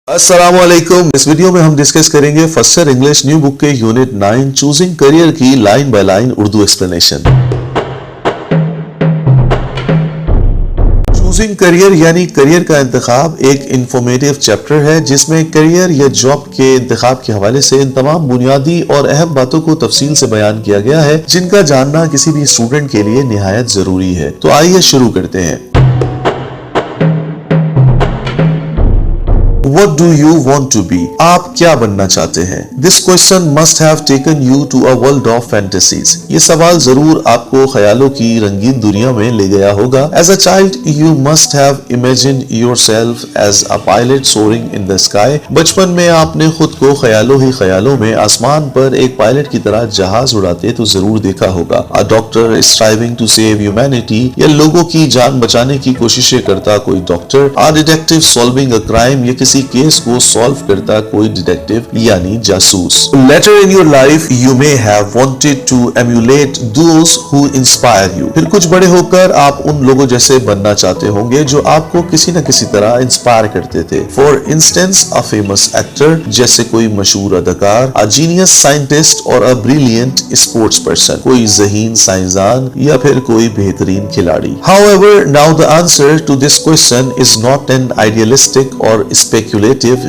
अस्सलामुअलैकुम। इस वीडियो में हम डिस्कस करेंगे first year English new book के यूनिट 9 चूजिंग करियर की line by line Urdu explanation. Choosing career यानी करियर का इंतखाब एक इंफॉर्मेटिव चैप्टर है जिसमें करियर या जॉब के इंतखाब के हवाले से इन तमाम बुनियादी और अहम बातों को तफसील से बयान किया गया है जिनका जानना किसी भी स्टूडेंट के लिए निहायत जरूरी है। तो आइए शुरू करते हैं। What do you want to be? आप क्या बनना चाहते हैं? This question must have taken you to a world of fantasies. ये सवाल जरूर आपको ख्यालों की रंगीन दुनिया में ले गया होगा। As a child, you must have imagined yourself as a pilot soaring in the sky. बचपन में आपने खुद को ख्यालों ही ख्यालों में आसमान पर एक पायलट की तरह जहाज उड़ाते तो जरूर देखा होगा। A doctor striving to save humanity, या लोगों की जान बचाने की कोशिशें करता कोई doctor. A detective solving a crime, या किसी केस को सॉल्व करता कोई डिटेक्टिव यानी जासूस। Later in your life you may have wanted to emulate those who inspire you. फिर कुछ बड़े होकर आप उन लोगों जैसे बनना चाहते होंगे जो आपको किसी न किसी तरह इंस्पायर करते थे। For instance, a famous actor, जैसे कोई मशहूर अदाकार, a genius scientist और a brilliant sports person, कोई ज़हीन साइंसदान या फिर कोई बेहतरीन खिलाड़ी। However, now the answer to this question is not an idealistic or speculative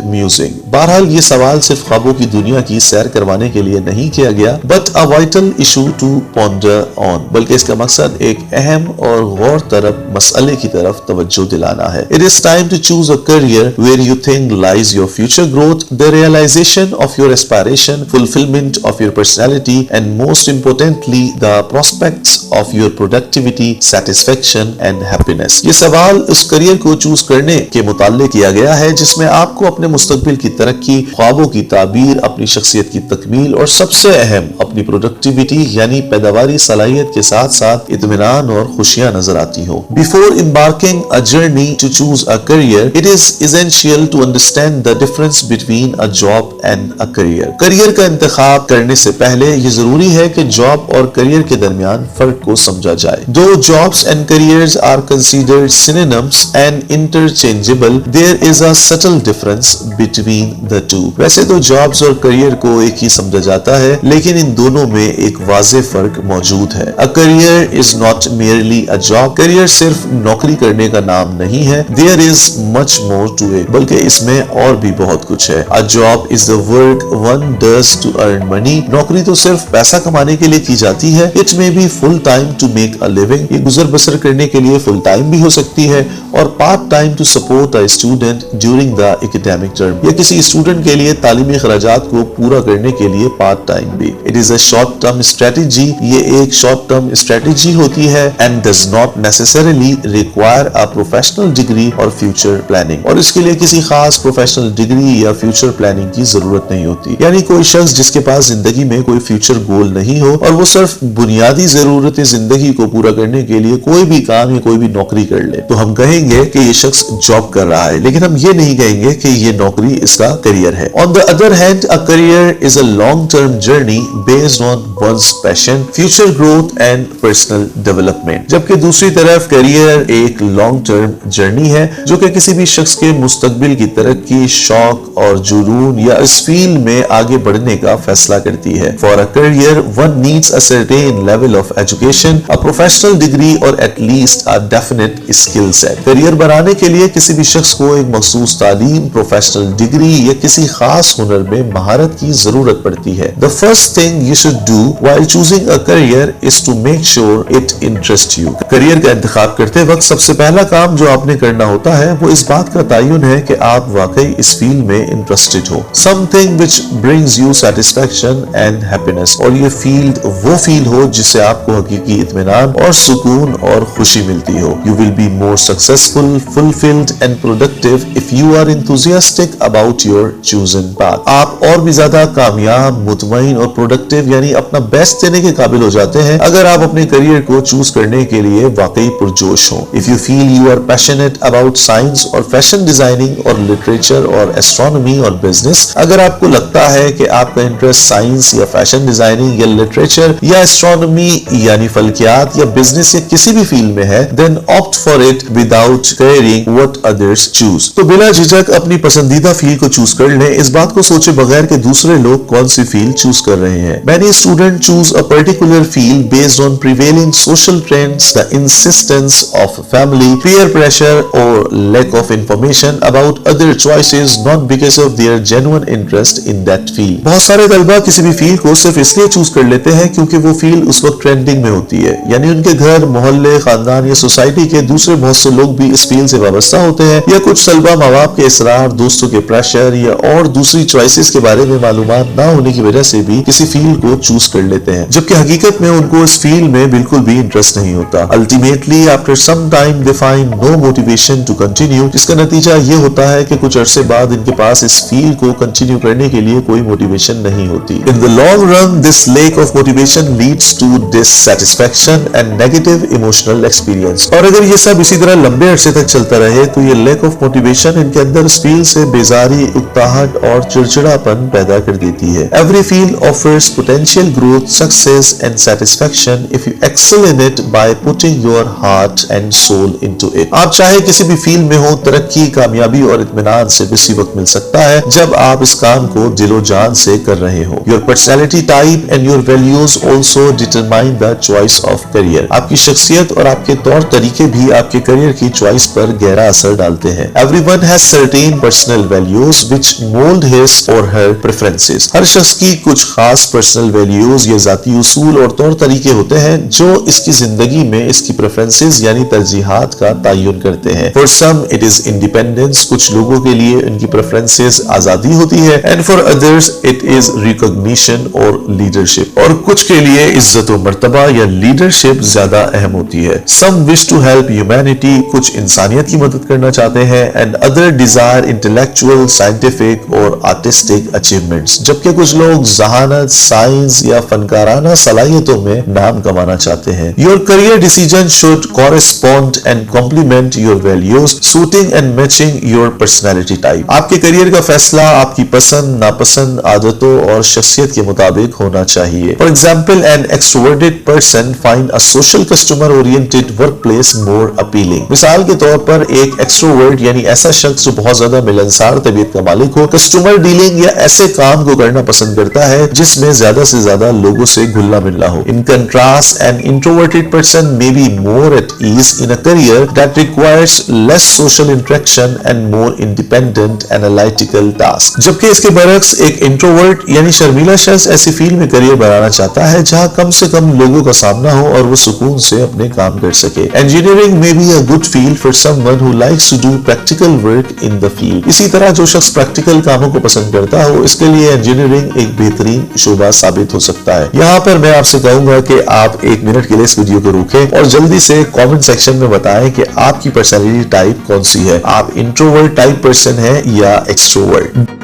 musing. बहरहाल ये सवाल सिर्फ ख्वाबों की दुनिया की सैर करवाने के लिए नहीं किया गया, but a vital issue to ponder on, बल्कि इसका मकसद एक अहम और गौर तलब मसले की तरफ तवज्जो दिलाना है। It is time to choose a career where you think lies your future growth, the realization of your aspiration, fulfillment of your personality, and most importantly, the prospects of your productivity, satisfaction and happiness. ये सवाल उस career को choose करने के मुताल्लिक किया गया है जिसमें आपको अपने मुस्तकबिल की तरक्की, ख्वाबों की ताबीर, अपनी शख्सियत की तकमील और सबसे अहम अपनी प्रोडक्टिविटी यानी पैदावारी सलाहियत के साथ साथ इत्मीनान और खुशियां नजर आती हो। Before embarking a journey to choose a career, it is essential to understand the difference between a job and a career. Career का इंतखाब करने से पहले ये जरूरी है कि जॉब और करियर के दरमियान फर्क को समझा जाए। Though jobs and careers are considered synonyms and interchangeable, there is a subtle difference between the two. वैसे तो जॉब्स और करियर को एक ही समझा जाता है, लेकिन इन दोनों में एक वाज़ेह फर्क मौजूद है। A career is not merely a job. Career सिर्फ नौकरी करने का नाम नहीं है। There is much more to it. बल्कि इसमें और भी बहुत कुछ है। A job is the work one does to earn money. नौकरी तो सिर्फ पैसा कमाने के लिए की जाती है। It may be full time to make a living. ये गुजर बसर करने के लिए फुल टाइम भी हो सकती है और part time to support a student during the academic term, या किसी स्टूडेंट के लिए तालीमी खर्चात को पूरा करने के लिए पार्ट टाइम भी। It is a short term strategy, ये एक शॉर्ट टर्म स्ट्रेटेजी होती है and does not necessarily require a professional degree और फ्यूचर प्लानिंग, और इसके लिए किसी खास प्रोफेशनल डिग्री या फ्यूचर प्लानिंग की जरूरत नहीं होती। यानी कोई शख्स जिसके पास जिंदगी में कोई फ्यूचर गोल नहीं हो और वो सिर्फ बुनियादी जरूरतें जिंदगी को पूरा करने के लिए कोई भी काम या कोई भी नौकरी कर ले तो हम कहेंगे कि ये शख्स जॉब कर रहा है, लेकिन हम ये नहीं कहेंगे कि ये नौकरी इसका करियर है। On the other hand, a career is a long-term journey based on one's passion, future growth and personal development. जबकि दूसरी तरफ करियर एक लॉन्ग टर्म जर्नी है जो कि किसी भी शख्स के मुस्तकबिल की तरक्की, शौक और जुनून या इस फील्ड में आगे बढ़ने का फैसला करती है। For a career, one needs a certain level of education, a professional degree or at least a definite skill set. Career बनाने के लिए किसी भी शख्स को एक मखसूस तालीम, प्रोफेशनल डिग्री या किसी खास हुनर में महारत की जरूरत पड़ती है। The first thing you should do while choosing a career is to make sure it interests you. Career का इंतखाब करते वक्त सबसे पहला काम जो आपने करना होता है वो इस बात का तयन है कि आप वाकई इस फील्ड में इंटरेस्टेड हो। Something which brings you satisfaction and happiness, और ये फील्ड वो फील्ड हो जिससे आपको हकीकी इत्मीनान और सुकून और खुशी मिलती हो। You will be more successful, fulfilled and productive if you are enthusiastic about your chosen path. आप और भी ज्यादा कामयाब, मुतमईन और प्रोडक्टिव यानी अपना बेस्ट देने के काबिल हो जाते हैं अगर आप अपने करियर को चूज करने के लिए वाकई पुरजोश हो। If you feel you are passionate about science और फैशन डिजाइनिंग और लिटरेचर और एस्ट्रोनॉमी और बिजनेस, अगर आपको लगता है कि आपका इंटरेस्ट साइंस या फैशन डिजाइनिंग या लिटरेचर या एस्ट्रोनॉमी यानी फल्कियात या बिजनेस या किसी भी फील्ड में है, then opt for it without caring what others choose. तो बिला झिझक बेशक अपनी पसंदीदा फील्ड को चूज कर लें, इस बात को सोचे बगैर कि दूसरे लोग कौन सी फील्ड चूज कर रहे हैं। Many students choose a particular field based on prevailing social trends, the insistence of family, peer pressure, or lack of information about other choices, not because of their genuine interest in that field. बहुत सारे तलबा किसी भी field को सिर्फ इसलिए choose कर लेते हैं क्योंकि वो फील्ड उस वक्त ट्रेंडिंग में होती है, यानी उनके घर, मोहल्ले, खानदान या सोसाइटी के दूसरे बहुत से लोग भी इस फील्ड से वाबस्ता होते हैं, या कुछ तलबा माँ बाप के इसरार, दोस्तों के प्रेशर या और दूसरी चॉइसेस के बारे में मालूमात ना होने की वजह से भी किसी फील्ड को चूज कर लेते हैं, जबकि हकीकत में उनको इस फील्ड में बिल्कुल भी इंटरेस्ट नहीं होता। Ultimately after some time they find no motivation to continue, जिसका नतीजा ये होता है कि कुछ अरसे बाद इनके पास इस फील्ड को कंटिन्यू करने के लिए कोई मोटिवेशन नहीं होती। In the long run this lack of motivation leads to dissatisfaction and negative emotional experience. और अगर ये सब इसी तरह लंबे अरसे तक चलता रहे तो ये लैक ऑफ मोटिवेशन इनके अंदर इस फील्ड से बेजारी, उकताहट और चिड़चिड़ापन पैदा कर देती है। Every field offers potential growth, success and satisfaction if you excel in it by putting your heart and soul into it. आप चाहे किसी भी फील्ड में हो, तरक्की, कामयाबी और इत्मीनान सिर्फ इसी वक्त मिल सकता है जब आप इस काम को दिलो जान से कर रहे हो। Your personality type and your values also determine the choice of career. आपकी शख्सियत और आपके तौर तरीके भी आपके करियर की चॉइस पर गहरा असर डालते हैं। Everyone has certain personal values which mold his or her preferences. हर शख्स की कुछ खास पर्सनल वैल्यूज या जाती उसूल और तौर तरीके होते हैं जो इसकी जिंदगी में इसकी प्रेफरेंसेस यानी तरजीहात का तयन करते हैं। For some it is independence, कुछ लोगों के लिए इनकी प्रेफरेंसेस आजादी होती है, and for others it is recognition और leadership, और कुछ के लिए इज्जत और मर्तबा या लीडरशिप ज्यादा अहम होती है। Some wish to help humanity, कुछ इंसानियत की मदद करना चाहते हैं, and other desire intellectual, scientific और artistic achievements, जबकि कुछ लोग जहानत, साइंस या फनकाराना सलाहियतों में नाम कमाना चाहते हैं। Your career decision should correspond and complement your values, suiting and matching your personality type. आपके करियर का फैसला आपकी पसंद, नापसंद, आदतों और शख्सियत के मुताबिक होना चाहिए। For example, an extroverted person find a social customer oriented workplace more appealing. मिसाल के तौर पर एक एक्सट्रोवर्ट यानी ऐसा शख्स जो बहुत ज्यादा मिलनसार तबीयत का मालिक हो, कस्टमर डीलिंग या ऐसे काम को करना पसंद करता है जिसमें ज्यादा से ज्यादा लोगों से घुलना मिलना हो। In contrast, an introverted person may be more at ease in a career that requires less social interaction and more independent analytical task, जबकि इसके बरक्स एक इंट्रोवर्ट यानी शर्मीला शख्स ऐसी फील्ड में करियर बनाना चाहता है जहां कम से कम लोगों का सामना हो और वो सुकून से अपने काम कर सके। Engineering may be a good field for someone who likes to do practical work in the field. इसी तरह जो शख्स प्रैक्टिकल कामों को पसंद करता हो, इसके लिए इंजीनियरिंग एक बेहतरीन शोबा साबित हो सकता है। यहाँ पर मैं आपसे कहूंगा कि आप 1 मिनट के लिए इस वीडियो को रोकें और जल्दी से कमेंट सेक्शन में बताएं कि आपकी पर्सनैलिटी टाइप कौन सी है। आप इंट्रोवर्ट टाइप पर्सन है या extrovert.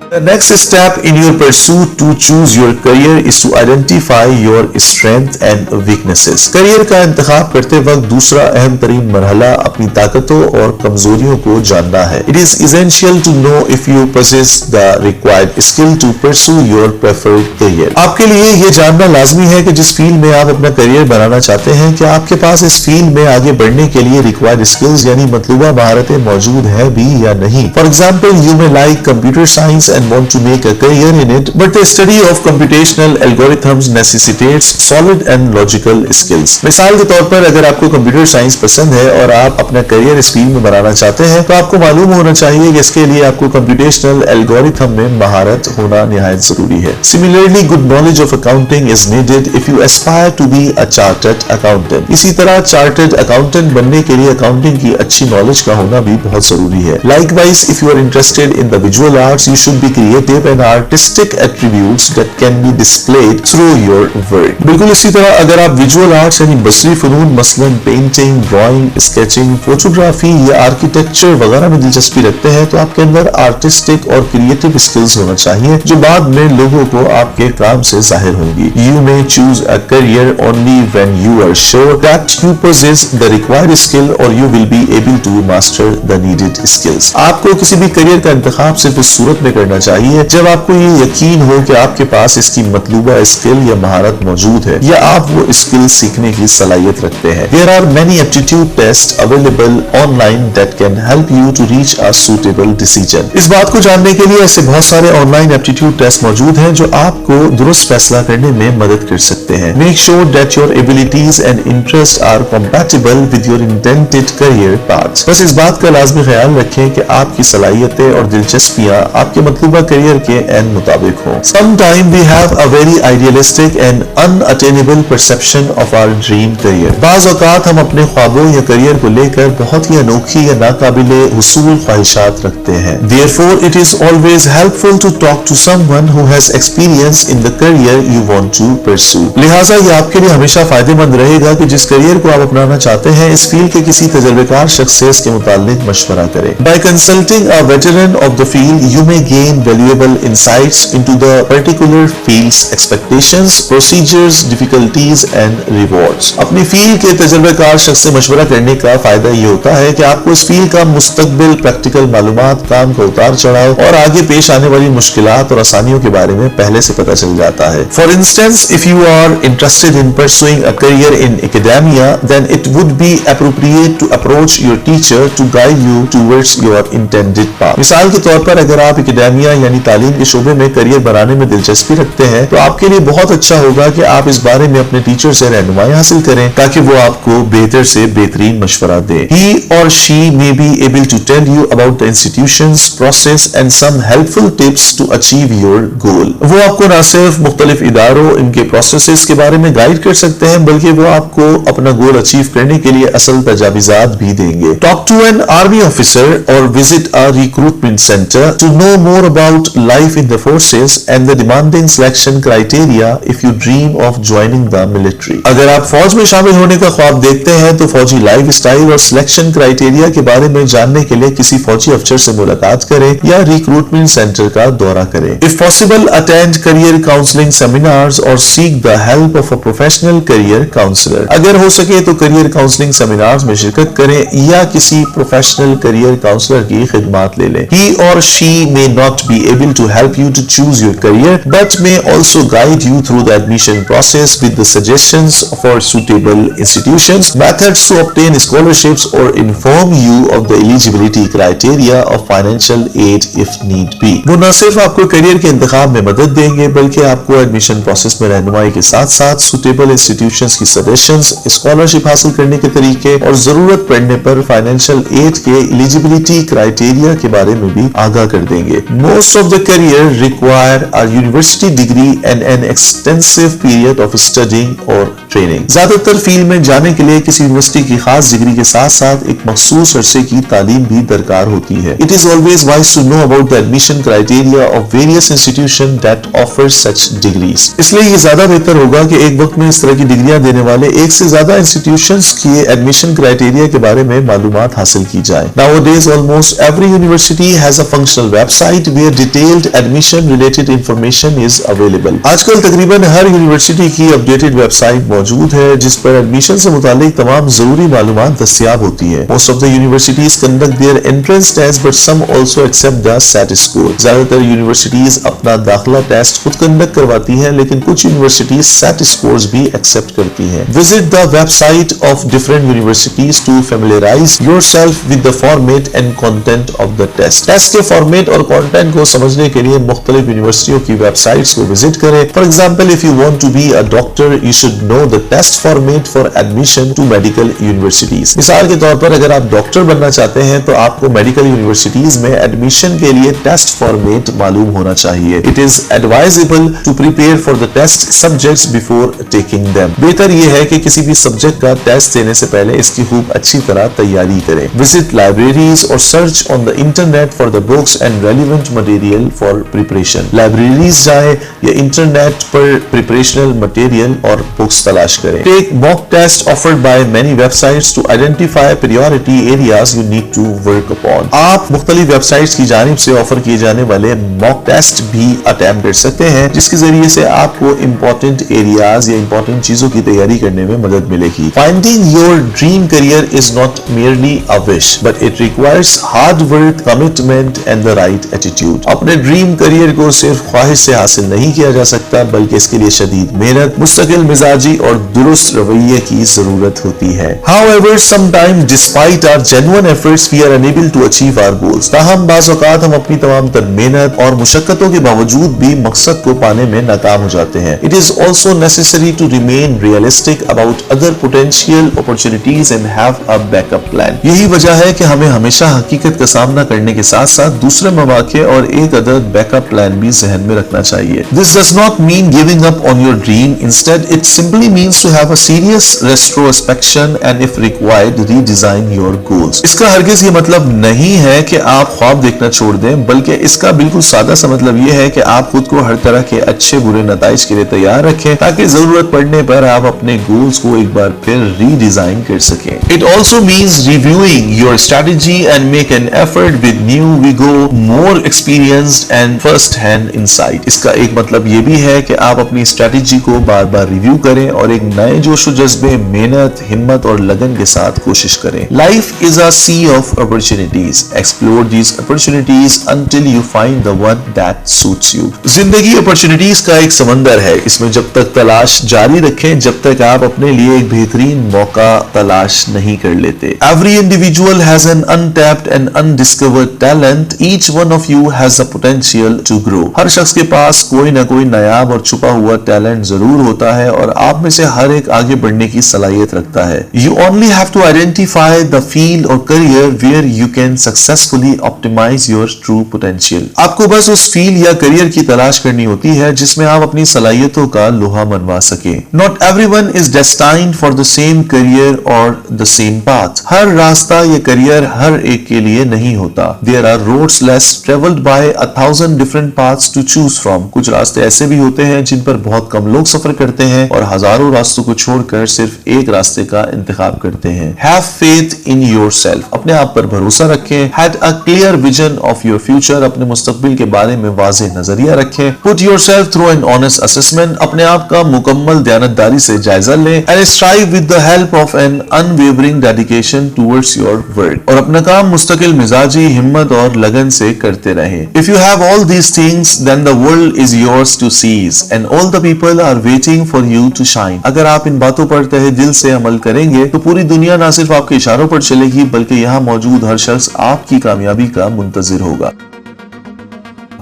The next step in your pursuit to choose your career is to identify your strength and weaknesses. Career का इंतखाब करते वक्त दूसरा अहम तरीन मरहला अपनी ताकतों और कमजोरियों को जानना है। It is essential to know if you possess the required skill to pursue your preferred career. आपके लिए ये जानना लाजमी है कि जिस फील्ड में आप अपना करियर बनाना चाहते हैं, क्या आपके पास इस फील्ड में आगे बढ़ने के लिए रिक्वायर्ड स्किल्स यानी मतलूबा महारतें मौजूद है भी या नहीं। For example, you may like computer science and want to make a career in it, but the study of computational algorithms necessitates solid and logical skills. मिसाल के तौर पर अगर आपको कंप्यूटर साइंस पसंद है और आप अपना करियर इस फील्ड में बनाना चाहते हैं, तो आपको मालूम होना चाहिए कि इसके लिए आपको कंप्यूटेशनल एल्गोरिथम में महारत होना निहायत जरूरी है। Similarly, good knowledge of accounting is needed if you aspire to be a chartered accountant. इसी तरह चार्टर्ड अकाउंटेंट बनने के लिए अकाउंटिंग की अच्छी नॉलेज का होना भी बहुत जरूरी है। Likewise, if you are interested in the visual arts, you should be creative and artistic attributes that can be displayed through your work. बिल्कुल इसी तरह अगर आप विजुअल आर्ट्स यानी बसरी फनून मसलन पेंटिंग, ड्राइंग, स्केचिंग, फोटोग्राफी या आर्किटेक्चर वगैरह में दिलचस्पी रखते हैं, तो आपके अंदर आर्टिस्टिक और क्रिएटिव स्किल्स होना चाहिए जो बाद में लोगों को आपके काम से जाहिर होंगी। You may choose a career only when you are sure that you possess the required skill or you will be able to master the needed skills. आपको किसी भी करियर का इंतखाब सिर्फ इस सूरत में करना करना चाहिए जब आपको ये यकीन हो कि आपके पास इसकी मतलूबा स्किल या महारत मौजूद है या आप वो स्किल सीखने की सलाहियत रखते हैं। There are many aptitude tests available online that can help you to reach a suitable decision. इस बात को जानने के लिए ऐसे बहुत सारे ऑनलाइन एप्टीट्यूड टेस्ट मौजूद हैं जो आपको दुरुस्त फैसला करने में मदद कर सकते हैं। Make sure that your abilities and interests are compatible with your intended career path. बस इस बात का लाजमी ख्याल रखें कि आपकी सलाहियतें और दिलचस्पियां आपके मतलूबा करियर के एन मुताबिक हो। Sometimes we have a very idealistic and unattainable perception of our dream career. बाज़ औक़ात हम अपने ख्वाबों या करियर को लेकर बहुत ही अनोखी या नाकाबिले हुसूल ख्वाहिशात रखते हैं। Therefore, it is always helpful to talk to someone who has experience in the career you want to pursue. लिहाजा ये आपके लिए हमेशा फायदेमंद रहेगा कि जिस करियर को आप अपनाना चाहते हैं इस फील्ड के किसी तजर्बेकार शख्स से इसके मुताल्लिक मशवरा करें। By consulting a veteran of the field, you may gain valuable insights into the particular field's expectations, procedures, difficulties and rewards. अपनी फील्ड के तजर्बेकार शख्स से मशवरा करने का फायदा ये होता है कि आपको इस फील्ड का मुस्तकबिल प्रैक्टिकल मालूमात, काम का उतार चढ़ाव और आगे पेश आने वाली मुश्किलात और आसानियों के बारे में पहले से पता चल जाता है। For instance, if you are interested in pursuing a career in academia, then it would be appropriate to approach your teacher to guide you towards your intended path. मिसाल के तौर पर अगर आप एकेडेमिया यानी तालीम के शोबे में करियर बनाने में दिलचस्पी रखते हैं तो आपके लिए बहुत अच्छा होगा कि आप इस बारे में अपने टीचर से रहनुमाई हासिल करें ताकि वो आपको बेहतर से बेहतरीन मशवरा दे। He or she may be able to tell you about the institution's process and some helpful tips to achieve your goal. वो आपको न सिर्फ मुख्तलिफ इदारों, इनके प्रोसेसेस के बारे में गाइड कर सकते हैं बल्कि वो आपको अपना गोल अचीव करने के लिए असल तजावीज़ात भी देंगे। Talk to an army officer or visit a recruitment center to know more about life in the forces and the demanding selection criteria if you dream of joining the military. अगर आप फौज में शामिल होने का ख्वाब देखते हैं तो फौजी लाइफ स्टाइल और सिलेक्शन क्राइटेरिया के बारे में जानने के लिए किसी फौजी अफसर से मुलाकात करें या रिक्रूटमेंट सेंटर का दौरा करें। If possible, attend career counseling seminars or seek the help of a professional career counselor. अगर हो सके तो करियर काउंसलिंग सेमिनार्स में शिरकत करें या किसी प्रोफेशनल करियर काउंसलर की खिदमत ले लें। He or she may not be able to help you to choose your career, but may also guide you through the admission process with the suggestions for suitable institutions, methods to obtain scholarships, or inform you of the eligibility criteria of financial aid if need be. वो न सिर्फ आपको career के इंतखाब में मदद देंगे बल्कि आपको एडमिशन प्रोसेस में रहनुमाई के साथ साथ सुटेबल इंस्टीट्यूशंस की सजेशंस, स्कॉलरशिप हासिल करने के तरीके और जरूरत पड़ने पर फाइनेंशियल एड के एलिजिबिलिटी क्राइटेरिया के बारे में भी आगाह कर देंगे। Most of the career require a university degree and an extensive period of studying or training. ज्यादातर फील्ड में जाने के लिए किसी यूनिवर्सिटी की खास डिग्री के साथ साथ एक मखसूस अरसे की तालीम भी दरकार होती है। It is always wise to know about the admission criteria of various institutions that offer such degrees. इसलिए ये ज्यादा बेहतर होगा कि एक वक्त में इस तरह की डिग्रियां देने वाले एक से ज्यादा इंस्टीट्यूशंस की एडमिशन क्राइटेरिया के बारे में मालूमात हासिल की जाए। Nowadays, almost every university has a functional website where detailed admission related information is available. आजकल तकरीबन हर यूनिवर्सिटी की अपडेटेड वेबसाइट मौजूद है जिस पर एडमिशन से मुतालिक तमाम जरूरी मालूमात दस्तयाब होती है। Most of the universities conduct their entrance test, but some also accept the SAT score. ज्यादातर यूनिवर्सिटीज अपना दाखिला टेस्ट खुद कंडक्ट करवाती हैं, लेकिन कुछ यूनिवर्सिटीज SAT scores भी एक्सेप्ट करती हैं। Visit the website of different universities to familiarize yourself with the format and content of the test. Test के फॉर्मेट और कंटेंट को समझने के लिए मुख्तलिफ यूनिवर्सिटियों की वेबसाइट्स को विजिट करें। For example, if you want to be a doctor, you should know the test format for admission to medical universities. मिसाल के तौर पर अगर आप डॉक्टर बनना चाहते हैं तो आपको मेडिकल यूनिवर्सिटीज में एडमिशन के लिए टेस्ट फॉर्मेट मालूम होना चाहिए। It is advisable to prepare for the test subjects before taking them. बेहतर यह है कि किसी भी सब्जेक्ट का टेस्ट देने से पहले इसकी खूब अच्छी तरह तैयारी करें। Visit libraries or search on the internet for the books and relevant material for preparation. Libraries जाएं या इंटरनेट पर प्रिपरेशनल मटेरियल और बुक्स तलाश करें। Take mock test offered by many websites to identify priority areas you need to work upon. आप मुख्तलिफ websites की जानिब से ऑफर किए जाने वाले मॉक टेस्ट भी अटेम्प्ट कर सकते हैं जिसके जरिए से आपको इंपॉर्टेंट एरियाज या इंपॉर्टेंट चीजों की तैयारी करने में मदद मिलेगी। Finding your dream career is not merely a wish, but it requires hard work, commitment and the right attitude. Attitude. अपने ड्रीम करियर को सिर्फ ख्वाहिश से हासिल नहीं किया जा सकता, बल्कि इसके लिए शदीद मेहनत, मुस्तकिल मिजाजी और दुरुस्त रवैये की जरूरत होती है। However, sometimes despite our genuine efforts, we are unable to achieve our goals. ताहम बाज़ औक़ात हम अपनी तमाम तर मेहनत और मुशक्क़तों के बावजूद भी मकसद को पाने में नाकाम हो जाते हैं। It is also necessary to remain realistic about other potential opportunities and have a backup plan. यही वजह है कि हमें हमेशा हकीकत का सामना करने के साथ साथ दूसरे मौके और एक अदद बैकअप प्लान भी जहन में रखना चाहिए। This does not mean giving up on your dream. Instead, it simply means to have a serious retrospection and if required redesign your goals. इसका हरगिज ये मतलब नहीं है कि आप ख्वाब देखना छोड़ दें, बल्कि इसका बिल्कुल सादा सा मतलब ये है कि आप खुद को हर तरह के अच्छे बुरे नताइज के लिए तैयार रखें, ताकि जरूरत पड़ने पर आप अपने गोल्स को एक बार फिर रीडिजाइन कर सकें। It also means reviewing your strategy and make an effort with new vigor, more experienced and first hand insight. इसका एक मतलब ये भी है कि आप अपनी स्ट्रेटेजी को बार बार रिव्यू करें और एक नए जोश जज्बे, मेहनत, हिम्मत और लगन के साथ कोशिश करें। Life is a sea of opportunities. Explore these opportunities until you find the one that suits you. जिंदगी अपॉर्चुनिटीज का एक समंदर है। इसमें जब तक तलाश जारी रखें, जब तक आप अपने लिए एक बेहतरीन मौका तलाश नहीं कर लेते। Every individual has an untapped and undiscovered talent. Each one of you has the potential to grow. हर शख्स के पास कोई ना कोई नायाब और छुपा हुआ टैलेंट जरूर होता है और आप में से हर एक आगे बढ़ने की सलाहियत रखता है। You only have to identify the field or career where you can successfully optimize your true potential. आपको बस उस फील्ड या करियर की तलाश करनी होती है जिसमें आप अपनी सलाहियतों का लोहा मनवा सके। Not everyone is destined for the same career or the same path. हर रास्ता या करियर हर एक के लिए नहीं होता। There are roads less traveled by 1,000 different paths to choose from. कुछ रास्ते ऐसे भी होते हैं जिन पर बहुत कम लोग सफर करते हैं और हजारों रास्तों को छोड़कर सिर्फ एक रास्ते का इंतखाब करते हैं। Have faith in yourself. अपने आप पर भरोसा रखें। Had a clear vision of your future. अपने मुस्तकबिल के बारे में वाज़ेह नजरिया रखें। Put yourself through an honest assessment. अपने आप का मुकम्मल दयानतदारी से जायजा लें। And strive with the help of an unwavering dedication towards your work. और अपना काम मुस्तकिल मिजाजी, हिम्मत और लगन से करते रहें। If you have all these things, then the world is yours to seize, and all the people are waiting for you to shine. अगर आप इन बातों पर तहे दिल से अमल करेंगे तो पूरी दुनिया ना सिर्फ आपके इशारों पर चलेगी, बल्कि यहाँ मौजूद हर शख्स आपकी कामयाबी का मुंतजिर होगा।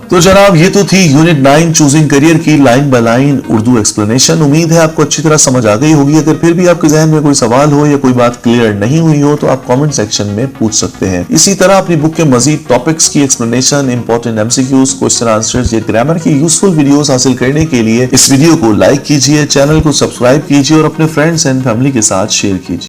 तो जनाब, ये तो थी यूनिट 9 चूजिंग करियर की line by line Urdu explanation. उम्मीद है आपको अच्छी तरह समझ आ गई होगी। अगर फिर भी आपके जहन में कोई सवाल हो या कोई बात क्लियर नहीं हुई हो तो आप कमेंट सेक्शन में पूछ सकते हैं। इसी तरह अपनी बुक के मजीद टॉपिक्स की explanation, important MCQs, question answers या ग्रामर की यूजफुल वीडियोस हासिल करने के लिए इस वीडियो को लाइक कीजिए, चैनल को सब्सक्राइब कीजिए और अपने फ्रेंड्स एंड फैमिली के साथ शेयर कीजिए।